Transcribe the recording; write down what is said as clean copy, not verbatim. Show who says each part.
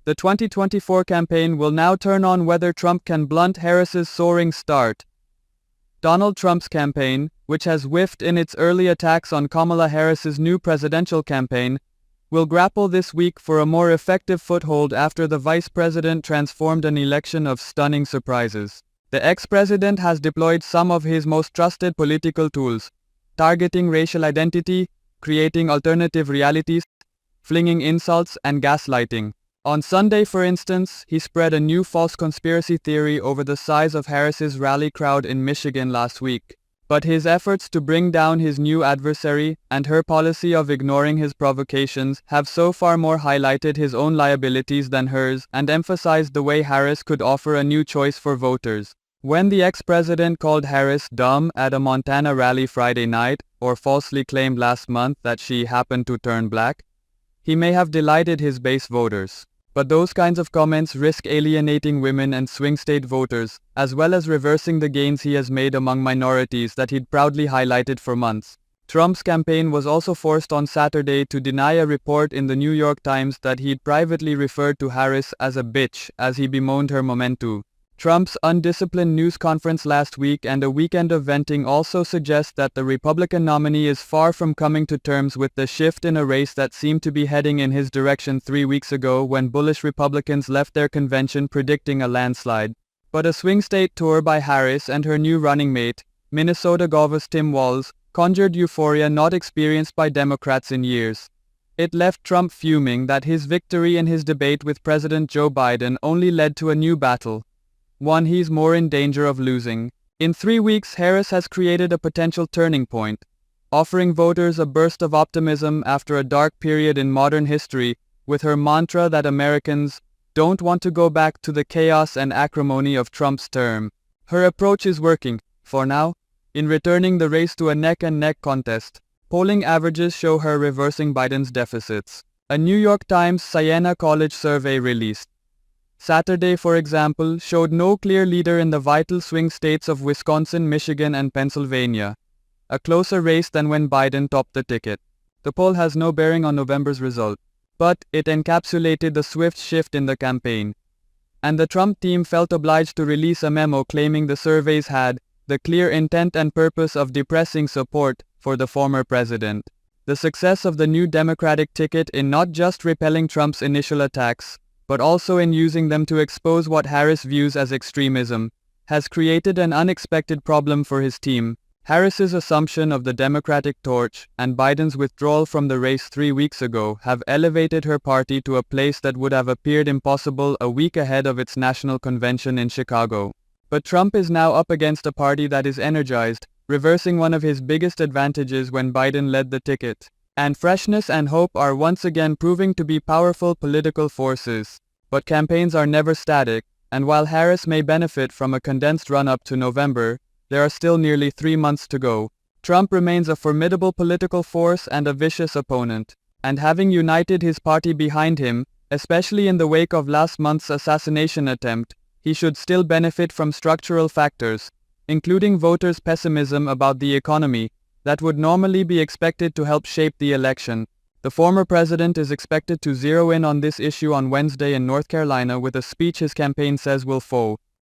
Speaker 1: The 2024 campaign will now turn on whether Trump can blunt Harris's soaring start. Donald Trump's campaign, which has whiffed in its early attacks on Kamala Harris's new presidential campaign, will grapple this week for a more effective foothold after the vice president transformed an election of stunning surprises. The ex-president has deployed some of his most trusted political tools, targeting racial identity, creating alternative realities, flinging insults, and gaslighting. On Sunday, for instance, he spread a new false conspiracy theory over the size of Harris's rally crowd in Michigan last week. But his efforts to bring down his new adversary and her policy of ignoring his provocations have so far more highlighted his own liabilities than hers and emphasized the way Harris could offer a new choice for voters. When the ex-president called Harris dumb at a Montana rally Friday night, or falsely claimed last month that she happened to turn black, he may have delighted his base voters. But those kinds of comments risk alienating women and swing state voters, as well as reversing the gains he has made among minorities that he'd proudly highlighted for months. Trump's campaign was also forced on Saturday to deny a report in the New York Times that he'd privately referred to Harris as a bitch as he bemoaned her momentum. Trump's undisciplined news conference last week and a weekend of venting also suggest that the Republican nominee is far from coming to terms with the shift in a race that seemed to be heading in his direction 3 weeks ago when bullish Republicans left their convention predicting a landslide. But a swing state tour by Harris and her new running mate, Minnesota Governor Tim Walz, conjured euphoria not experienced by Democrats in years. It left Trump fuming that his victory in his debate with President Joe Biden only led to a new battle, one he's more in danger of losing. In 3 weeks, Harris has created a potential turning point, offering voters a burst of optimism after a dark period in modern history with her mantra that Americans don't want to go back to the chaos and acrimony of Trump's term. Her approach is working, for now, in returning the race to a neck-and-neck contest. Polling averages show her reversing Biden's deficits. A New York Times Siena College survey released Saturday, for example, showed no clear leader in the vital swing states of Wisconsin, Michigan, and Pennsylvania, a closer race than when Biden topped the ticket. The poll has no bearing on November's result, but it encapsulated the swift shift in the campaign. And the Trump team felt obliged to release a memo claiming the surveys had the clear intent and purpose of depressing support for the former president. The success of the new Democratic ticket in not just repelling Trump's initial attacks, but also in using them to expose what Harris views as extremism, has created an unexpected problem for his team. Harris's assumption of the Democratic torch and Biden's withdrawal from the race 3 weeks ago have elevated her party to a place that would have appeared impossible a week ahead of its national convention in Chicago. But Trump is now up against a party that is energized, reversing one of his biggest advantages when Biden led the ticket. And freshness and hope are once again proving to be powerful political forces. But campaigns are never static, and while Harris may benefit from a condensed run-up to November, there are still nearly 3 months to go. Trump remains a formidable political force and a vicious opponent, and having united his party behind him, especially in the wake of last month's assassination attempt, he should still benefit from structural factors, including voters' pessimism about the economy, that would normally be expected to help shape the election. The former president is expected to zero in on this issue on Wednesday in North Carolina with a speech his campaign says will foe